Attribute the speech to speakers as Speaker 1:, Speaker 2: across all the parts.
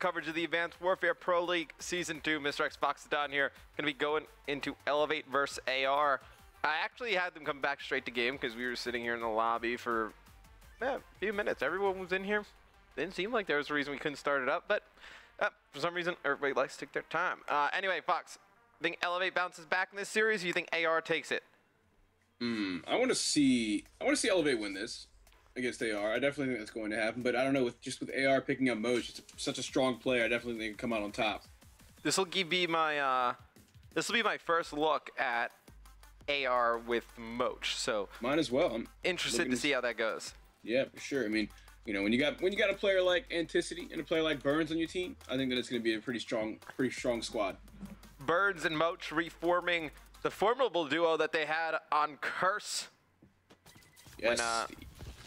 Speaker 1: coverage of the Advanced Warfare Pro League Season 2. Mr. X Foxadon here. Going to be going into eLevate versus AR. I actually had them come back straight to game because we were sitting here in the lobby for a few minutes. Everyone was in here. Didn't seem like there was a reason we couldn't start it up, but for some reason, everybody likes to take their time. Anyway, Fox, think eLevate bounces back in this series, or you think AR takes it?
Speaker 2: I want to see eLevate win this against AR. I definitely think that's going to happen, but I don't know, with AR picking up Moch, it's such a strong player. I definitely think it can come out on top.
Speaker 1: This will be my first look at AR with Moch. So
Speaker 2: mine as well. I'm
Speaker 1: interested to see how that goes.
Speaker 2: Yeah, for sure. I mean, you know, when you got a player like Anticity and a player like Burns on your team, I think that it's going to be a pretty strong squad.
Speaker 1: Burns and Moch reforming the formidable duo that they had on Curse.
Speaker 2: Yes.
Speaker 1: When,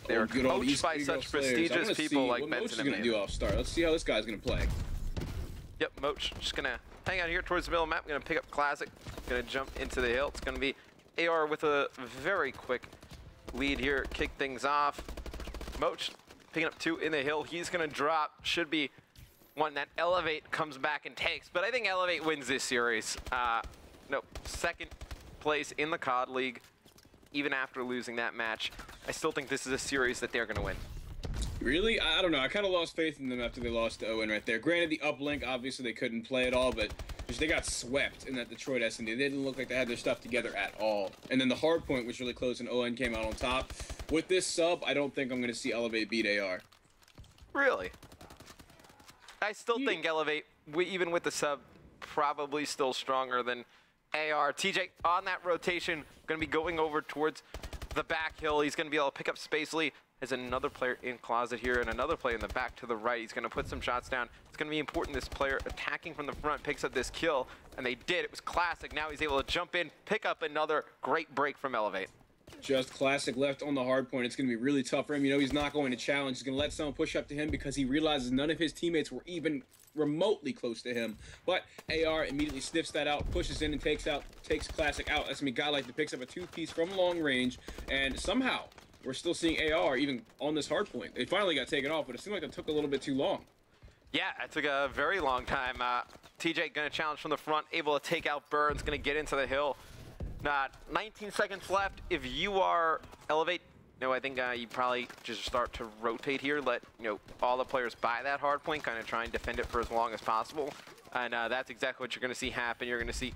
Speaker 1: they were coached by such prestigious people like Benson.
Speaker 2: Moch is going to do off start. Let's see how this guy's going to play.
Speaker 1: Yep, Moch just going to hang out here towards the middle of the map. Going to pick up Classic. Going to jump into the hill. It's going to be AR with a very quick lead here. Kick things off. Moch picking up 2 in the hill. He's going to drop. Should be one that eLevate comes back and takes. But I think eLevate wins this series. No, second place in the COD League. Even after losing that match, I still think this is a series that they're going to win.
Speaker 2: Really? I don't know. I kind of lost faith in them after they lost to Owen right there. Granted, the uplink, obviously, they couldn't play at all, but they got swept in that Detroit S&D. They didn't look like they had their stuff together at all. And then the hardpoint was really close, and Owen came out on top. With this sub, I don't think I'm going to see eLevate beat AR.
Speaker 1: Really? I still think eLevate, even with the sub, probably still stronger than AR. TJ on that rotation, going to be going over towards the back hill. He's going to be able to pick up Spacely. There's another player in closet here and another player in the back to the right. He's going to put some shots down. It's going to be important this player attacking from the front picks up this kill, and they did. It was Classic. Now he's able to jump in, pick up another great break from eLevate.
Speaker 2: Just Classic left on the hard point. It's going to be really tough for him. You know, he's not going to challenge. He's going to let someone push up to him because he realizes none of his teammates were even remotely close to him. But AR immediately sniffs that out, pushes in and takes Classic out. That's going to be a guy like that picks up a 2-piece from long range, and somehow we're still seeing AR even on this hard point. They finally got taken off, but it seemed like it took a little bit too long.
Speaker 1: Yeah, it took a very long time. TJ going to challenge from the front, able to take out Burns, going to get into the hill. 19 seconds left. If you are eLevate, I think you probably just start to rotate here, let all the players buy that hard point, kind of try and defend it for as long as possible. And that's exactly what you're going to see happen. You're going to see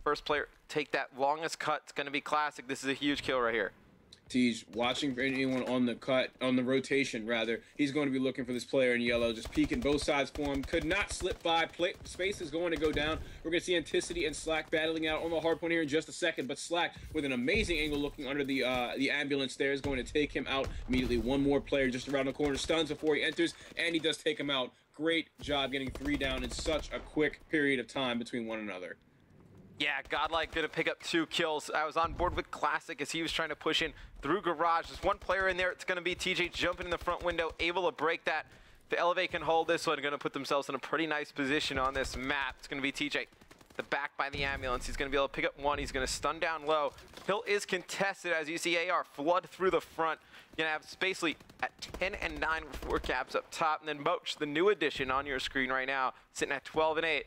Speaker 1: first player take that longest cut. It's going to be Classic. This is a huge kill right here.
Speaker 2: He's watching for anyone on the rotation rather. He's going to be looking for this player in yellow, just peeking both sides for him. Could not slip by. Space is going to go down. We're going to see Anticity and Slack battling out on the hard point here in just a second, but Slack with an amazing angle looking under the ambulance there is going to take him out immediately. One more player just around the corner, stuns before he enters, and he does take him out. Great job getting 3 down in such a quick period of time between one another.
Speaker 1: Yeah, Godlike gonna pick up 2 kills. I was on board with Classic as he was trying to push in through Garage. There's one player in there. It's gonna be TJ jumping in the front window, able to break that. The eLevate can hold this one, gonna put themselves in a pretty nice position on this map. It's gonna be TJ, the back by the ambulance. He's gonna be able to pick up 1. He's gonna stun down low. Hill is contested as you see AR flood through the front. You're gonna have Spacely at 10 and 9 with 4 caps up top, and then Moch, the new addition on your screen right now, sitting at 12 and 8.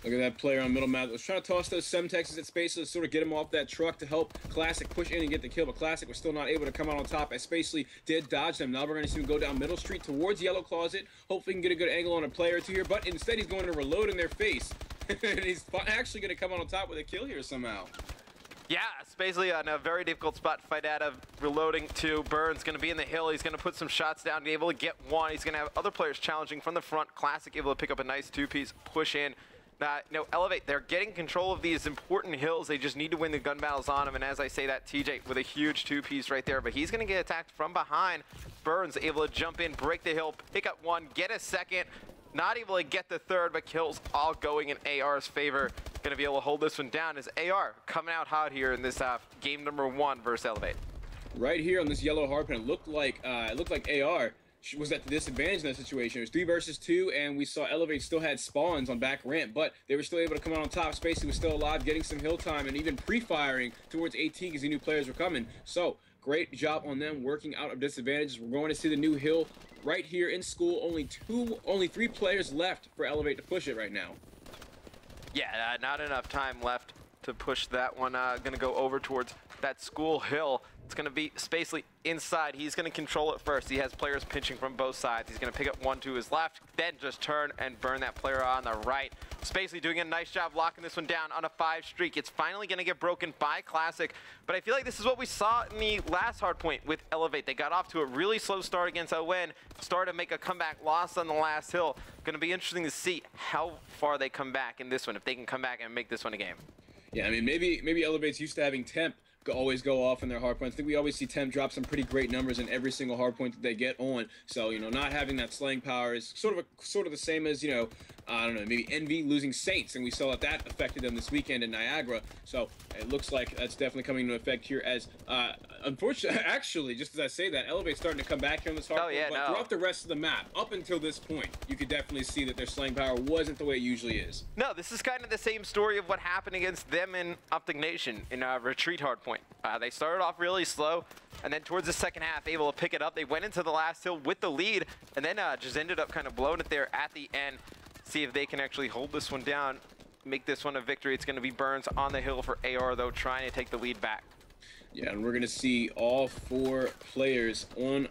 Speaker 2: Look at that player on middle map. Was trying to toss those Semtexes at Spacely to sort of get him off that truck to help Classic push in and get the kill, but Classic was still not able to come out on top as Spacely did dodge them. Now we're going to see him go down Middle Street towards Yellow Closet. Hopefully he can get a good angle on a player or 2 here, but instead he's going to reload in their face. And he's actually going to come out on top with a kill here somehow.
Speaker 1: Yeah, Spacely on a very difficult spot to fight out of. Reloading to Burns, going to be in the hill. He's going to put some shots down, be able to get 1. He's going to have other players challenging from the front. Classic able to pick up a nice 2-piece, push in. eLevate, they're getting control of these important hills. They just need to win the gun battles on them. And as I say that, TJ with a huge 2-piece right there. But he's going to get attacked from behind. Burns able to jump in, break the hill, pick up 1, get a 2nd. Not able to get the 3rd, but kills all going in AR's favor. Going to be able to hold this one down as AR coming out hot here in this game number 1 versus eLevate.
Speaker 2: Right here on this yellow hardpoint, it looked like AR was at the disadvantage in that situation. It was 3 versus 2, and we saw eLevate still had spawns on back ramp, but they were still able to come out on top. Spacey was still alive, getting some hill time, and even pre-firing towards AT because he knew players were coming. So Great job on them working out of disadvantages. We're going to see the new hill right here in school. Only 3 players left for eLevate to push it right now.
Speaker 1: Yeah, not enough time left to push that one. Going to go over towards that school hill. It's going to be Spacely inside. He's going to control it first. He has players pinching from both sides. He's going to pick up one to his left, then just turn and burn that player on the right. Spacely doing a nice job locking this one down on a 5 streak. It's finally going to get broken by Classic, but I feel like this is what we saw in the last hardpoint with eLevate. They got off to a really slow start against ON, started to make a comeback, lost on the last hill. Going to be interesting to see how far they come back in this one, if they can come back and make this one a game.
Speaker 2: Yeah, I mean, maybe eLevate's used to having Temp always go off in their hardpoints. I think we always see Temp drop some pretty great numbers in every single hardpoint that they get on. So, you know, not having that slaying power is sort of the same as, you know, I don't know, maybe Envy losing Saints, and we saw that affected them this weekend in Niagara. So it looks like that's definitely coming into effect here as, unfortunately, actually, just as I say that, eLevate's starting to come back here on this hardpoint.
Speaker 1: Oh, yeah,
Speaker 2: but throughout the rest of the map, up until this point, you could definitely see that their slaying power wasn't the way it usually is.
Speaker 1: No, this is kind of the same story of what happened against them in Optic Nation in Retreat hardpoint. They started off really slow, and then towards the second half, able to pick it up. They went into the last hill with the lead, and then just ended up kind of blowing it there at the end. See if they can actually hold this one down, make this one a victory. It's going to be Burns on the hill for AR, though, trying to take the lead back.
Speaker 2: Yeah, and we're going to see all 4 players on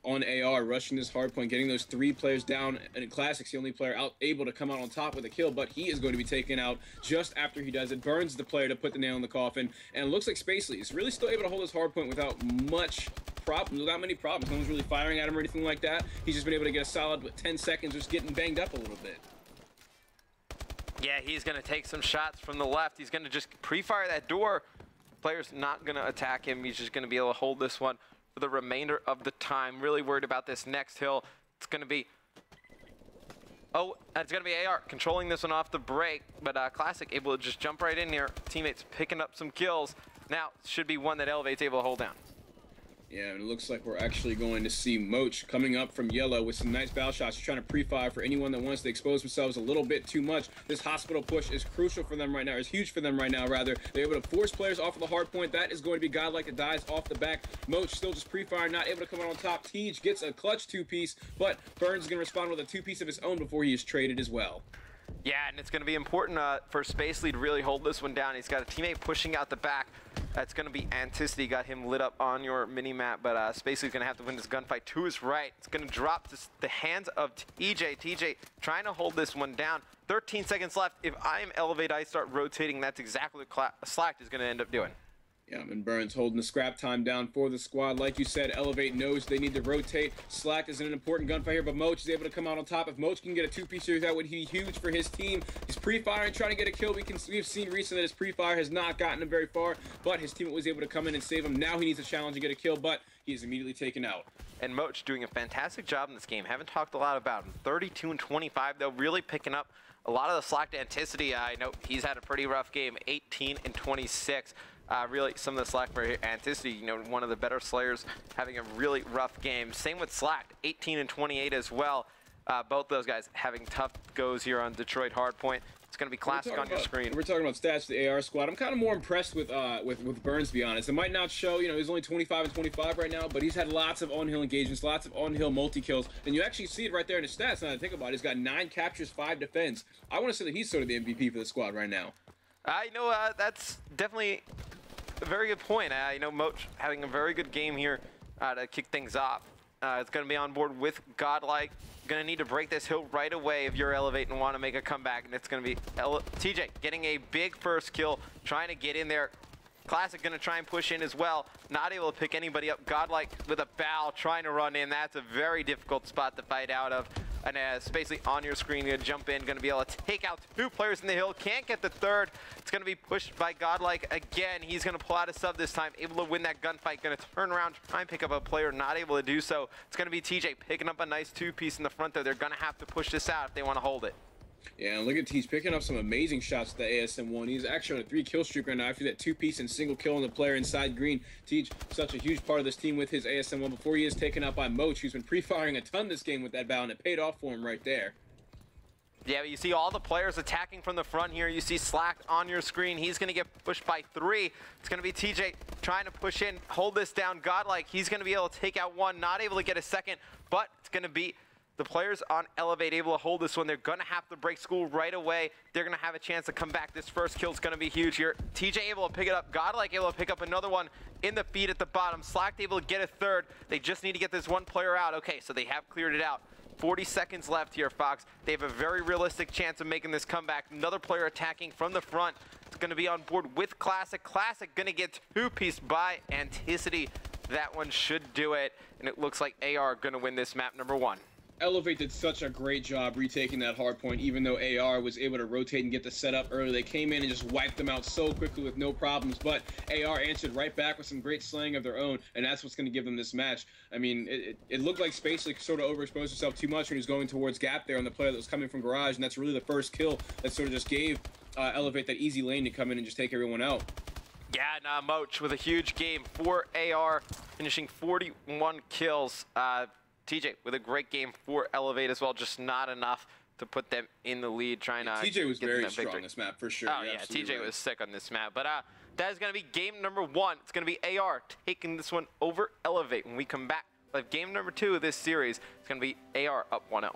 Speaker 2: AR rushing this hardpoint, getting those 3 players down. And in Classic's the only player able to come out on top with a kill, but he is going to be taken out just after he does it. Burns the player to put the nail in the coffin, and it looks like Spacely is really still able to hold his hardpoint without many problems. No one's really firing at him or anything like that. He's just been able to get a solid 10 seconds, just getting banged up a little bit.
Speaker 1: Yeah, he's going to take some shots from the left. He's going to just pre-fire that door. Player's not going to attack him. He's just going to be able to hold this one for the remainder of the time. Really worried about this next hill. It's going to be... Oh, it's going to be AR controlling this one off the break, but Classic able to just jump right in here. Teammates picking up some kills. Now, should be one that eLevate's able to hold down.
Speaker 2: Yeah, and it looks like we're actually going to see Moch coming up from yellow with some nice battle shots. He's trying to pre-fire for anyone that wants to expose themselves a little bit too much. This hospital push is crucial for them right now, is huge for them right now, rather. They're able to force players off of the hard point. That is going to be Godlike that dies off the back. Moch still just pre-fire, not able to come out on top. Tej gets a clutch 2-piece, but Burns is going to respond with a 2-piece of his own before he is traded as well.
Speaker 1: Yeah, and it's going to be important for Spacely to really hold this one down. He's got a teammate pushing out the back. That's going to be Anticity. Got him lit up on your mini-map, but Spacely's going to have to win this gunfight to his right. It's going to drop to the hands of TJ. TJ trying to hold this one down. 13 seconds left. If I am eLevate, I start rotating. That's exactly what Slack is going to end up doing.
Speaker 2: Yeah, and Burns holding the scrap time down for the squad. Like you said, eLevate knows they need to rotate. Slack is an important gunfight here, but Moch is able to come out on top. If Moch can get a 2-piece here, that would be huge for his team. He's pre-firing, trying to get a kill. We've seen recently that his pre-fire has not gotten him very far, but his teammate was able to come in and save him. Now he needs a challenge to get a kill, but he is immediately taken out.
Speaker 1: And Moch doing a fantastic job in this game. Haven't talked a lot about him. 32 and 25, though, really picking up a lot of the slack to Anticity. I know he's had a pretty rough game, 18 and 26. Really, some of the slack for Anticity, you know, one of the better slayers, having a really rough game. Same with Slack, 18 and 28 as well. Both those guys having tough goes here on Detroit Hardpoint. It's going to be Classic on your screen.
Speaker 2: We're talking about stats for the AR squad. I'm kind of more impressed with Burns, to be honest. It might not show, you know, he's only 25 and 25 right now, but he's had lots of on-hill engagements, lots of on-hill multi-kills, and you actually see it right there in his stats. Now that I think about it, he's got 9 captures, 5 defense. I want to say that he's sort of the MVP for the squad right now.
Speaker 1: I know that's definitely a very good point. You know, Moch having a very good game here to kick things off. It's going to be on board with Godlike. Going to need to break this hill right away if you're eLevate and want to make a comeback. And it's going to be TJ getting a big first kill, trying to get in there. Classic going to try and push in as well. Not able to pick anybody up. Godlike with a bow trying to run in. That's a very difficult spot to fight out of. And Spacely on your screen, going to jump in, going to be able to take out 2 players in the hill. Can't get the third. It's going to be pushed by Godlike again. He's going to pull out a sub this time, able to win that gunfight. Going to turn around, try and pick up a player, not able to do so. It's going to be TJ picking up a nice 2-piece in the front there. They're going to have to push this out if they want to hold it.
Speaker 2: Yeah, and look at Tej picking up some amazing shots at the ASM-1. He's actually on a 3-kill streak right now after that 2-piece and single kill on the player inside green. Tej, such a huge part of this team with his ASM-1 before he is taken out by Moch, who's been pre-firing a ton this game with that bow, and it paid off for him right there.
Speaker 1: Yeah, but you see all the players attacking from the front here. You see Slack on your screen. He's going to get pushed by 3. It's going to be TJ trying to push in, hold this down. Godlike, he's going to be able to take out 1, not able to get a second, but it's going to be the players on eLevate able to hold this one. They're going to have to break school right away. They're going to have a chance to come back. This first kill is going to be huge here. TJ able to pick it up. Godlike able to pick up another one in the feed at the bottom. Slack able to get a 3rd. They just need to get this one player out. Okay, so they have cleared it out. 40 seconds left here, Fox. They have a very realistic chance of making this comeback. Another player attacking from the front. It's going to be on board with Classic. Classic going to get 2-pieced by Anticity. That one should do it, and it looks like AR going to win this map number 1.
Speaker 2: eLevate did such a great job retaking that hard point, even though AR was able to rotate and get the setup early. They came in and just wiped them out so quickly with no problems, but AR answered right back with some great slaying of their own, and that's what's going to give them this match. I mean, it looked like Space sort of overexposed himself too much when he was going towards Gap there on the player that was coming from Garage, and that's really the first kill that sort of just gave eLevate that easy lane to come in and just take everyone out.
Speaker 1: Yeah, nah, Moch with a huge game for AR, finishing 41 kills. TJ with a great game for eLevate as well, just not enough to put them in the lead. Trying to
Speaker 2: TJ was very strong on this map for sure.
Speaker 1: Oh yeah, TJ was sick on this map. But that is going to be game number 1. It's going to be AR taking this one over eLevate. When we come back, game number 2 of this series, it's going to be AR up 1-0.